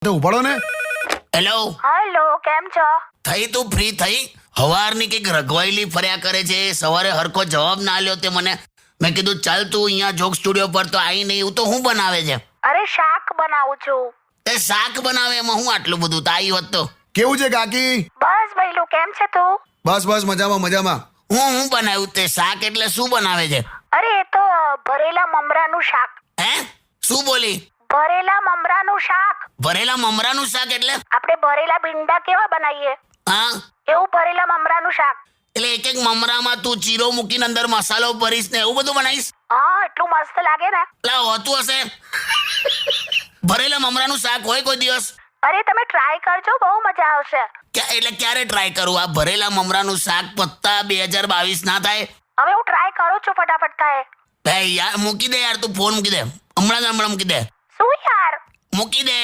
તો ઉપાડો ને. હેલો, હેલો, કેમ છો? થઈ તું ફ્રી થઈ? હવારની કંઈક રઘવાયેલી ફર્યા કરે છે, સવારે હરખો જવાબ ના આલ્યો તે મને. મેં કીધું ચાલ તું અહીંયા જોક સ્ટુડિયો પર તો આવી નહીં. એવું તો હું બનાવે છે? અરે શાક બનાવું છું. તે શાક બનાવે એમાં હું આટલું બધું? તો આવી હોત તો. કેવું છે કાકી? બસ ભઈલું, કેમ છે તું? બસ બસ મજામાં મજામાં. હું બનાવ્યું તે શાક? એટલે શું બનાવે છે? અરે એ તો ભરેલા મમરાનું શાક. હે? શું બોલી? ભરેલા મમરાનું શાક. ભરેલા મમરાનું શાક એટલે? આપણે ભરેલા ભીંડા કેવા બનાવીએ હા, એવું ભરેલા મમરાનું શાક. એટલે એક એક મમરામાં તું ચીરો મૂકીને અંદર મસાલો ભરીશ ને એવું બધું બનાવીશ? હા, એટલું મસ્ત લાગે ને. એટલે હોતું હશે. ભરેલા મમરાનું શાક હોય કોઈ દિવસ? અરે તમે ટ્રાય કરજો, બહુ મજા આવશે. એટલે ક્યારે ટ્રાય કરું? આ ભરેલા મમરાનું શાક પત્તા 2022 ના થાય? હવે હું ટ્રાય કરું છું ફટાફટ થાય. ભાઈ યાર મૂકી દે યાર, તું ફોન મૂકી દે હમણાં મૂકી દે. શું યાર? મૂકી દે.